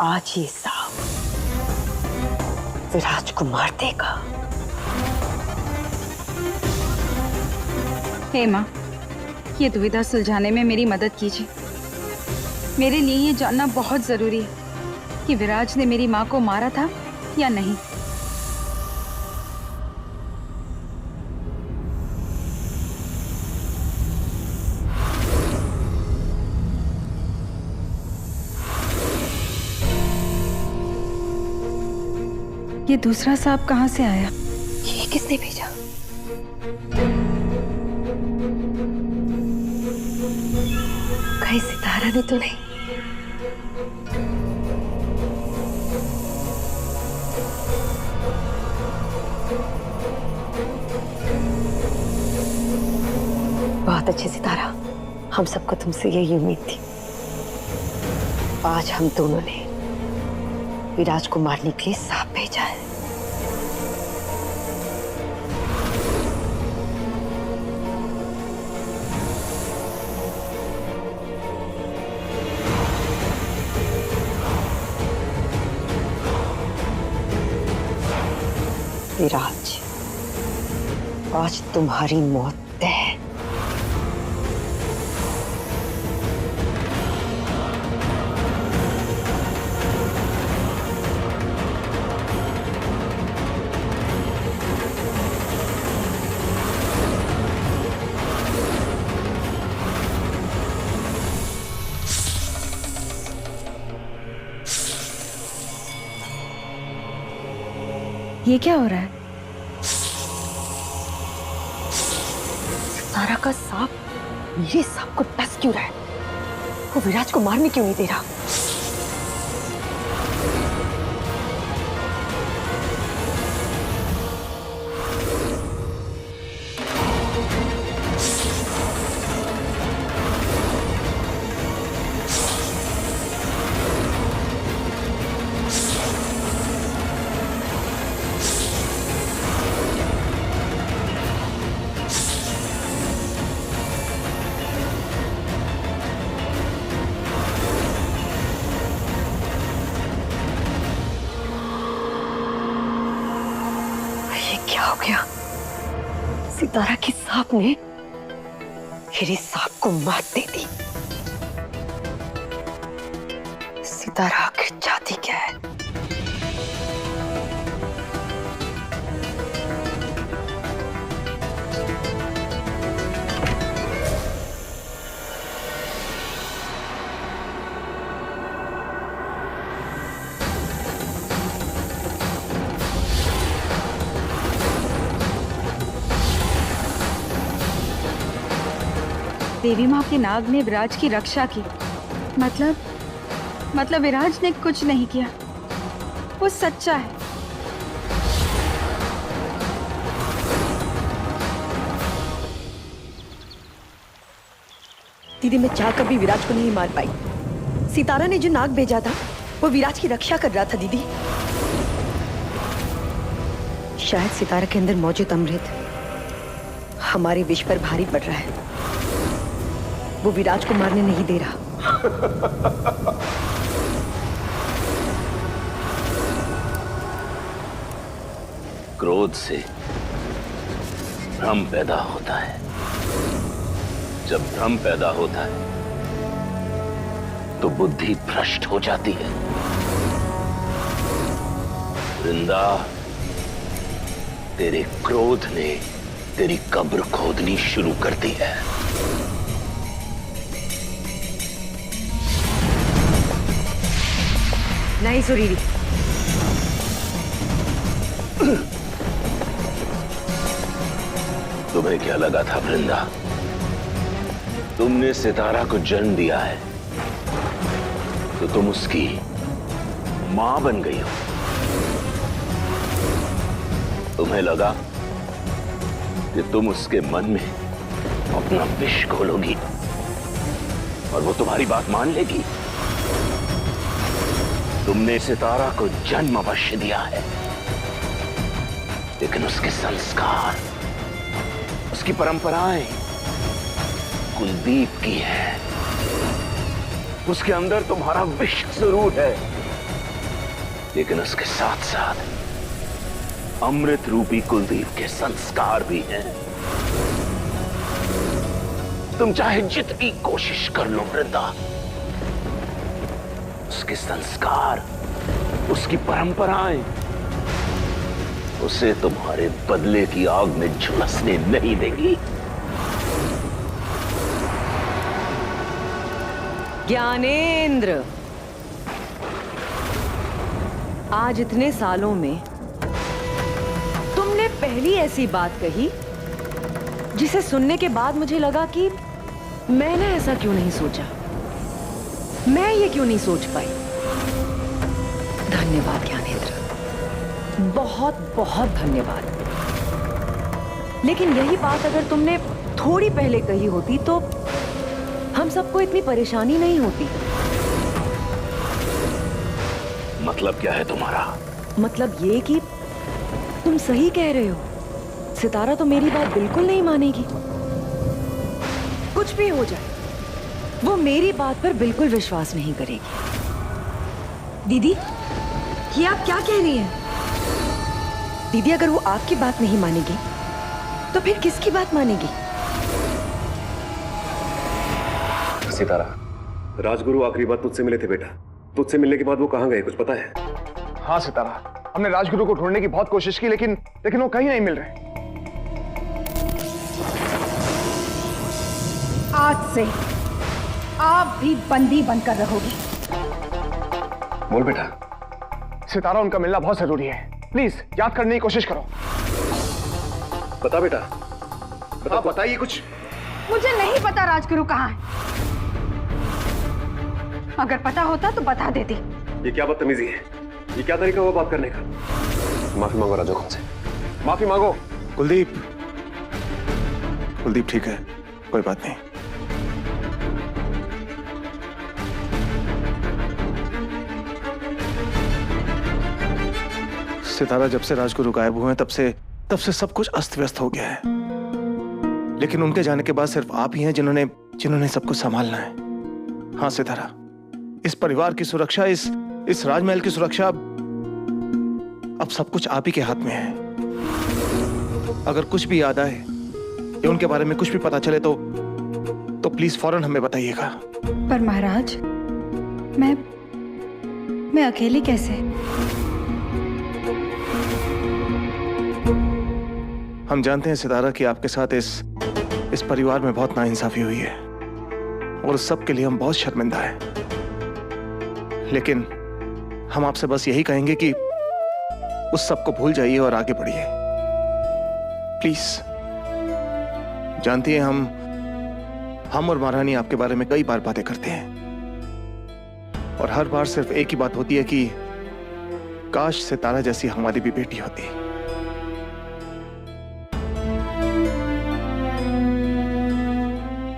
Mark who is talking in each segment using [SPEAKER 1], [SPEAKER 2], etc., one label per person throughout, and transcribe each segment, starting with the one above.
[SPEAKER 1] आज ये सांप विराज को मार देगा।
[SPEAKER 2] हे माँ, ये दुविधा सुलझाने में मेरी मदद कीजिए। मेरे लिए ये जानना बहुत जरूरी है कि विराज ने मेरी माँ को मारा था या नहीं। ये दूसरा सांप कहाँ से आया?
[SPEAKER 1] ये किसने भेजा? कहीं सितारा ने तो नहीं? बहुत अच्छे सितारा, हम सबको तुमसे यही उम्मीद थी। आज हम दोनों ने विराज को मारने के लिए सांप भेजा है। विराज, आज तुम्हारी मौत तय है।
[SPEAKER 2] ये क्या हो रहा है?
[SPEAKER 1] सितारा का सांप मेरे सांप को डस क्यों रहा है? वो विराज को मारने क्यों नहीं दे रहा? क्या हो गया? सितारा की सांप ने मेरे सांप को मात दे दी। सितारा आखिर चाहती क्या है?
[SPEAKER 2] देवी माँ के नाग ने विराज की रक्षा की। मतलब विराज ने कुछ नहीं किया। वो सच्चा है।
[SPEAKER 1] दीदी, मैं चाह कर भी विराज को नहीं मार पाई। सितारा ने जो नाग भेजा था वो विराज की रक्षा कर रहा था दीदी। शायद सितारा के अंदर मौजूद अमृत हमारे विष पर भारी पड़ रहा है। वो विराज को मारने नहीं दे रहा।
[SPEAKER 3] क्रोध से भ्रम पैदा होता है। जब भ्रम पैदा होता है तो बुद्धि भ्रष्ट हो जाती है। वृंदा, तेरे क्रोध ने तेरी कब्र खोदनी शुरू कर दी है।
[SPEAKER 1] नहीं सुरीली,
[SPEAKER 3] तुम्हें क्या लगा था वृंदा? तुमने सितारा को जन्म दिया है तो तुम उसकी मां बन गई हो। तुम्हें लगा कि तुम उसके मन में अपना विष घोलोगी और वो तुम्हारी बात मान लेगी। तुमने सितारा को जन्म अवश्य दिया है, लेकिन उसके संस्कार, उसकी परंपराएं कुलदीप की है। उसके अंदर तुम्हारा विष जरूर है, लेकिन उसके साथ साथ अमृत रूपी कुलदीप के संस्कार भी हैं। तुम चाहे जितनी कोशिश कर लो वृंदा, उसके संस्कार, उसकी परंपराएं उसे तुम्हारे बदले की आग में झुलसने नहीं देंगी।
[SPEAKER 1] ज्ञानेंद्र, आज इतने सालों में तुमने पहली ऐसी बात कही जिसे सुनने के बाद मुझे लगा कि मैंने ऐसा क्यों नहीं सोचा, मैं ये क्यों नहीं सोच पाई। धन्यवाद ज्ञानेंद्र, बहुत बहुत धन्यवाद। लेकिन यही बात अगर तुमने थोड़ी पहले कही होती तो हम सबको इतनी परेशानी नहीं होती।
[SPEAKER 3] मतलब क्या है तुम्हारा?
[SPEAKER 1] मतलब ये कि तुम सही कह रहे हो, सितारा तो मेरी बात बिल्कुल नहीं मानेगी। कुछ भी हो जाए, वो मेरी बात पर बिल्कुल विश्वास नहीं करेगी। दीदी, ये आप क्या कह रही हैं? दीदी, अगर वो आपकी बात नहीं मानेगी तो फिर किसकी बात मानेगी?
[SPEAKER 4] सितारा, राजगुरु आखिरी बार तुझसे मिले थे बेटा। तुझसे मिलने के बाद वो कहाँ गए, कुछ पता है?
[SPEAKER 5] हाँ सितारा, हमने राजगुरु को ढूंढने की बहुत कोशिश की, लेकिन वो कहीं नहीं मिल रहे।
[SPEAKER 2] आज से आप भी बंदी बनकर रहोगी।
[SPEAKER 4] बोल बेटा।
[SPEAKER 5] सितारा, उनका मिलना बहुत जरूरी है, प्लीज याद करने की कोशिश करो।
[SPEAKER 4] बता बेटा, बता, बताइए कुछ।
[SPEAKER 2] मुझे नहीं पता राजगुरु कहाँ है। अगर पता होता तो बता देती।
[SPEAKER 4] ये क्या बदतमीजी है, ये क्या तरीका हुआ बात करने का? माफी मांगो राजू से,
[SPEAKER 5] माफी मांगो।
[SPEAKER 6] कुलदीप ठीक है, कोई बात नहीं। सितारा, जब से राजगुरु गायब हुए हैं तब से सब कुछ अस्त व्यस्त हो गया है। लेकिन उनके जाने के बाद सिर्फ आप ही हैं जिन्होंने सब कुछ संभालना है। हाँ सितारा, इस परिवार की सुरक्षा, इस राजमहल की सुरक्षा अब सब कुछ आप ही के हाथ में है। अगर कुछ भी याद आए या उनके बारे में कुछ भी पता चले तो प्लीज फौरन हमें बताइएगा।
[SPEAKER 2] पर महाराज, मैं अकेली कैसे?
[SPEAKER 6] हम जानते हैं सितारा कि आपके साथ इस परिवार में बहुत नाइंसाफी हुई है और उस सब के लिए हम बहुत शर्मिंदा हैं। लेकिन हम आपसे बस यही कहेंगे कि उस सब को भूल जाइए और आगे बढ़िए, प्लीज। जानती हैं हम और महारानी आपके बारे में कई बार बातें करते हैं और हर बार सिर्फ एक ही बात होती है कि काश सितारा जैसी हमारी भी बेटी होती।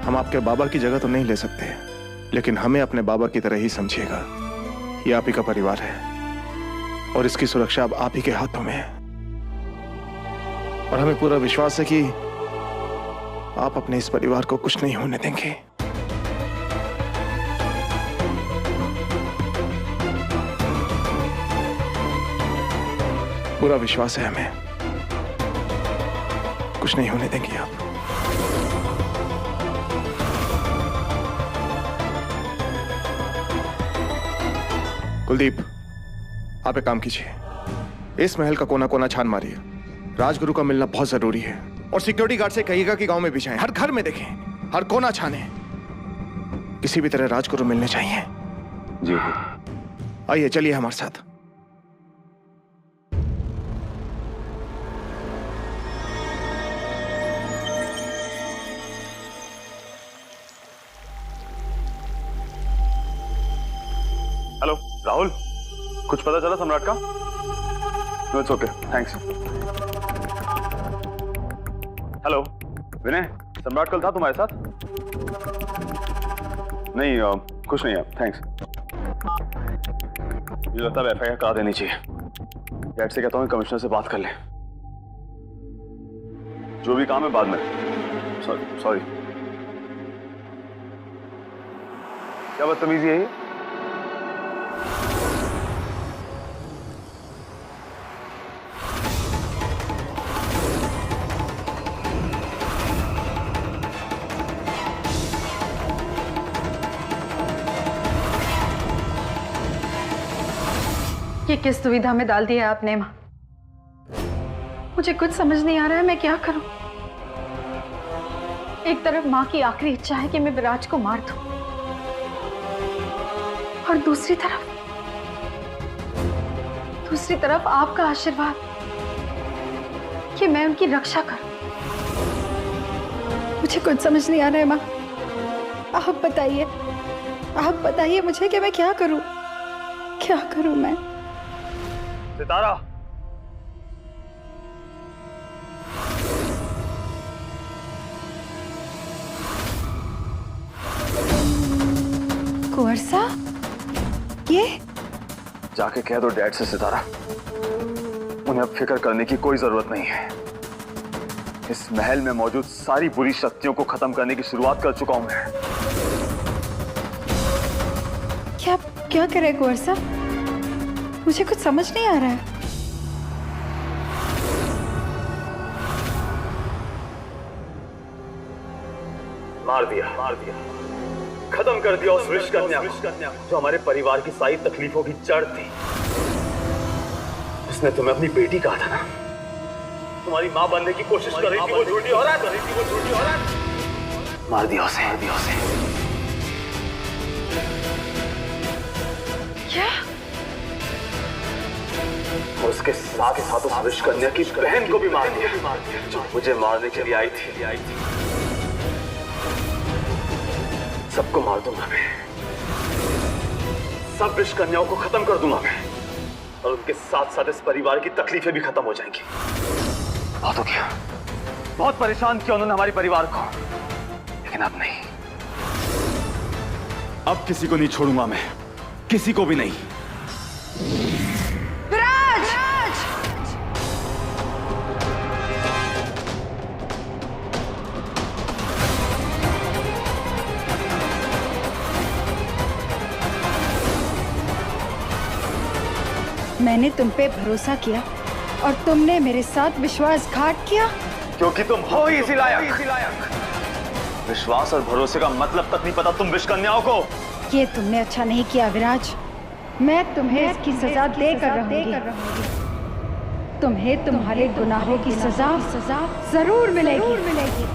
[SPEAKER 6] हम आपके बाबा की जगह तो नहीं ले सकते, लेकिन हमें अपने बाबा की तरह ही समझिएगा। ये आप ही का परिवार है और इसकी सुरक्षा अब आप ही के हाथों में है। और हमें पूरा विश्वास है कि आप अपने इस परिवार को कुछ नहीं होने देंगे। पूरा विश्वास है हमें, कुछ नहीं होने देंगे आप। कुलदीप, आप एक काम कीजिए, इस महल का कोना कोना छान मारिए। राजगुरु का मिलना बहुत जरूरी है और सिक्योरिटी गार्ड से कहिएगा कि गांव में बिछाएं, हर घर में देखें, हर कोना छाने। किसी भी तरह राजगुरु मिलने चाहिए।
[SPEAKER 4] जी।
[SPEAKER 6] आइए, चलिए हमारे साथ।
[SPEAKER 5] हेलो राहुल, कुछ पता चला सम्राट का? No it's okay, thanks. Hello Vinay, Samrat कल था तुम्हारे साथ? नहीं, कुछ नहीं है, थैंक्स। मुझे लगता है एफआईआर करा देनी चाहिए। डैड से कहता हूँ कमिश्नर से बात कर ले। जो भी काम है बाद में। सॉरी। क्या बदतमीजी है ये?
[SPEAKER 2] ये किस दुविधा में डाल दिया है आपने माँ? मुझे कुछ समझ नहीं आ रहा है, मैं क्या करूं। एक तरफ माँ की आखिरी इच्छा है कि मैं विराज को मार दूं, और दूसरी तरफ आपका आशीर्वाद कि मैं उनकी रक्षा करूं। मुझे कुछ समझ नहीं आ रहा है माँ। आप बताइए मुझे कि मैं क्या करूं मैं।
[SPEAKER 5] सितारा,
[SPEAKER 2] कुंवर साहब, ये
[SPEAKER 5] जाके कह दो डैड से सितारा, उन्हें अब फिक्र करने की कोई जरूरत नहीं है। इस महल में मौजूद सारी बुरी शक्तियों को खत्म करने की शुरुआत कर चुका हूं मैं।
[SPEAKER 2] क्या करे कुंवर साहब? मुझे कुछ समझ नहीं आ रहा है।
[SPEAKER 5] मार दिया, खत्म कर दिया उस विषकन्या जो हमारे परिवार की सारी तकलीफों की जड़ थी। उसने तुम्हें अपनी बेटी कहा था ना, तुम्हारी मां बनने की कोशिश कर रही थी, वो झूठी औरत। मार दिया उसे।
[SPEAKER 2] क्या?
[SPEAKER 5] उसके साथ उस विषकन्या की बहन को भी मार दिया, जो मुझे मारने के लिए आई थी। सबको मार दूंगा मैं, सब विषकन्याओं को खत्म कर दूंगा मैं, और उनके साथ साथ इस परिवार की तकलीफें भी खत्म हो जाएंगी। बहुत हो गया, बहुत परेशान किया उन्होंने हमारे परिवार को, लेकिन अब नहीं। अब किसी को नहीं छोड़ूंगा मैं, किसी को भी नहीं।
[SPEAKER 2] विराज! मैंने तुम पे भरोसा किया और तुमने मेरे साथ विश्वासघात किया।
[SPEAKER 5] क्योंकि तुम हो ही इसी लायक। विश्वास और भरोसे का मतलब तक नहीं पता तुम विषकन्याओं को।
[SPEAKER 2] ये तुमने अच्छा नहीं किया विराज। मैं तुम्हें इसकी सजा देकर रहूंगी। तुम्हें तुम्हारे गुनाहों की सजा जरूर मिलेगी।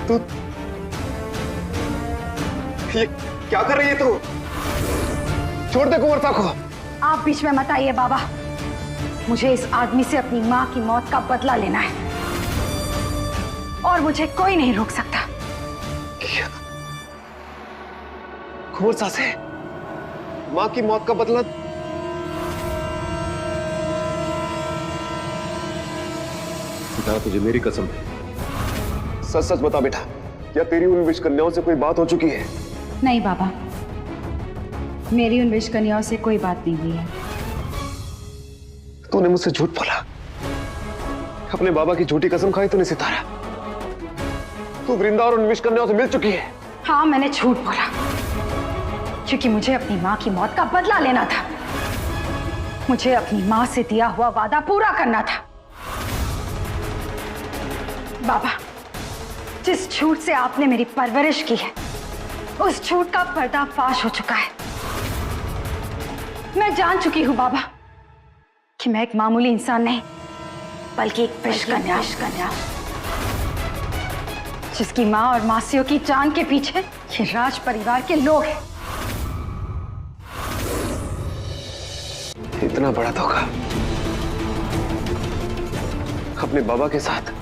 [SPEAKER 4] तू ये क्या कर रही है तू? छोड़ दे कुंवर साहब को।
[SPEAKER 2] आप बीच में मत आइए बाबा। मुझे इस आदमी से अपनी माँ की मौत का बदला लेना है और मुझे कोई नहीं रोक सकता।
[SPEAKER 4] क्या? कुंवर साहब से माँ की मौत का बदला? सितारा, तुझे मेरी कसम है, सच सच बता बेटा, क्या तेरी उन विषकन्याओं से कोई बात हो चुकी है?
[SPEAKER 2] नहीं बाबा, मेरी उन विषकन्याओं से कोई बात नहीं हुई है।
[SPEAKER 4] तूने मुझसे झूठ बोला, अपने बाबा की झूठी कसम खाई तूने सितारा। तू वृंदा और उन विषकन्याओं से मिल चुकी है।
[SPEAKER 2] हाँ, मैंने झूठ बोला क्योंकि मुझे अपनी माँ की मौत का बदला लेना था। मुझे अपनी माँ से दिया हुआ वादा पूरा करना था। बाबा, जिस झूठ से आपने मेरी परवरिश की है, उस झूठ का पर्दाफाश हो चुका है। मैं जान चुकी हूँ बाबा कि मैं एक मामूली इंसान नहीं बल्कि एक विष कन्या जिसकी माँ और मासियों की जान के पीछे ये राज परिवार के लोग हैं।
[SPEAKER 4] इतना बड़ा धोखा अपने बाबा के साथ।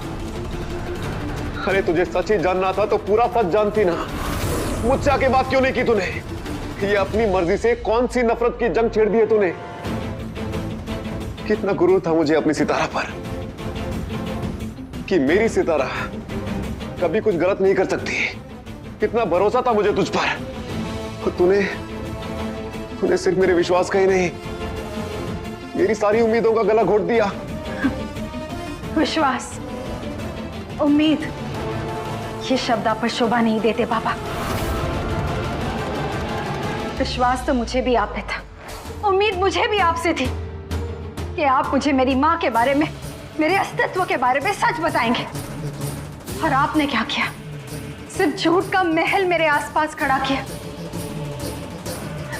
[SPEAKER 4] अरे तुझे सच ही जानना था तो पूरा सच जानती ना। मुझसे आके बात क्यों नहीं की तूने? ये अपनी मर्जी से कौन सी नफरत की जंग छेड़ दी है तूने? कितना गुरूर था मुझे अपनी सितारा पर कि मेरी सितारा कभी कुछ गलत नहीं कर सकती। कितना भरोसा था मुझे तुझ पर। तूने सिर्फ मेरे विश्वास का ही नहीं, मेरी सारी उम्मीदों का गला घोट दिया।
[SPEAKER 2] विश्वास, उम्मीद, ये शब्द आप पर शोभा नहीं देते बाबा। विश्वास तो मुझे भी आप पे था, उम्मीद मुझे भी आपसे थी कि आप मुझे मेरी माँ के बारे में, मेरे अस्तित्व के बारे में सच बताएंगे। और आपने क्या किया? सिर्फ झूठ का महल मेरे आसपास खड़ा किया,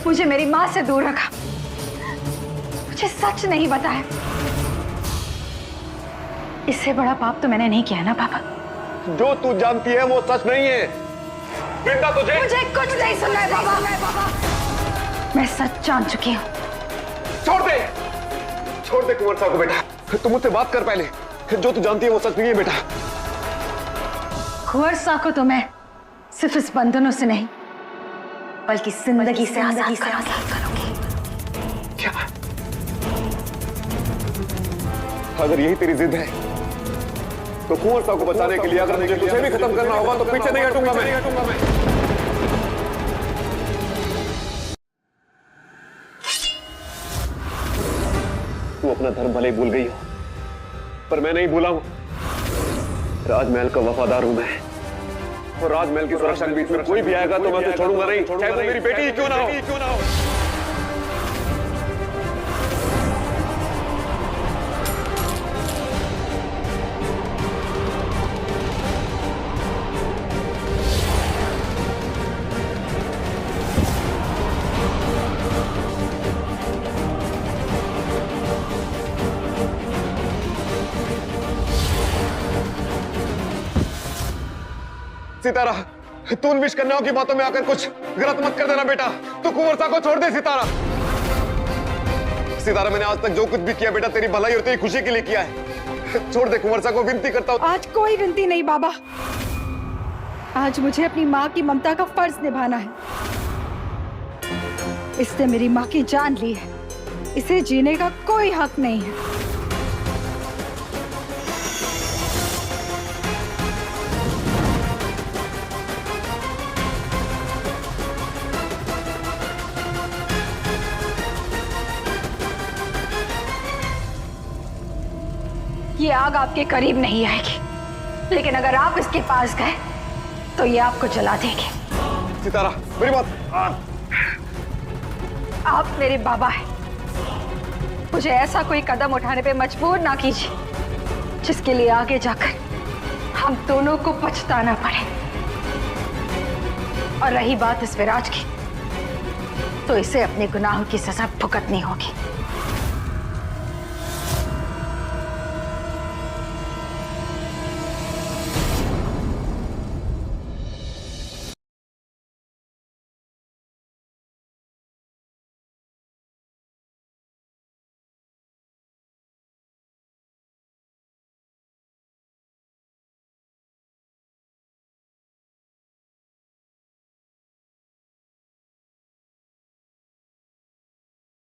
[SPEAKER 2] मुझे मेरी माँ से दूर रखा, मुझे सच नहीं बताया। इससे बड़ा पाप तो मैंने नहीं किया ना बाबा।
[SPEAKER 4] जो तू जानती है वो सच नहीं है। वृंदा
[SPEAKER 2] मुझे कुछ नहीं सुनना है बाबा। मैं सच जान चुकी हूँ।
[SPEAKER 4] छोड़ दे कुंवर साहब को बेटा। तू मुझसे बात कर पहले। जो तू जानती है वो सच नहीं है बेटा।
[SPEAKER 2] कुंवर साहब को तो मैं सिर्फ इस बंधनों से नहीं बल्कि जिंदगी से आजाद करूंगी।
[SPEAKER 4] क्या? अगर यही तेरी जिद है तो कुंवर साहब को बचाने के लिए अगर मुझे तुझे भी खत्म करना होगा तो पीछे नहीं हटूंगा मैं। तू अपना धर्म भले ही भूल गई हो पर मैं नहीं भूला हूं। राजमहल का वफादार हूं मैं और राजमहल की सुरक्षा के बीच में कोई भी आएगा तो मैं तो छोड़ूंगा नहीं, चाहे वो मेरी बेटी ही क्यों ना हो। सितारा, तू उन विष कन्याओं की बातों में आकर कुछ गलत मत कर देना बेटा। तू कुंवर साहब को छोड़ दे सितारा। मैंने आज तक जो कुछ भी किया बेटा तेरी भलाई और तेरी खुशी के लिए किया है। छोड़ दे कुंवर साहब को, विनती करता हूं।
[SPEAKER 2] आज कोई विनती नहीं बाबा। आज मुझे अपनी माँ की ममता का फर्ज निभाना है। इसने मेरी माँ की जान ली है, इसे जीने का कोई हक नहीं है। ये आग आपके करीब नहीं आएगी, लेकिन अगर आप इसके पास गए तो ये आपको जला देगी।
[SPEAKER 4] सितारा, मेरी बात।
[SPEAKER 2] आप मेरे बाबा हैं, मुझे ऐसा कोई कदम उठाने पे मजबूर ना कीजिए जिसके लिए आगे जाकर हम दोनों को पछताना पड़े। और रही बात इस विराज की, तो इसे अपने गुनाहों की सजा भुगतनी होगी।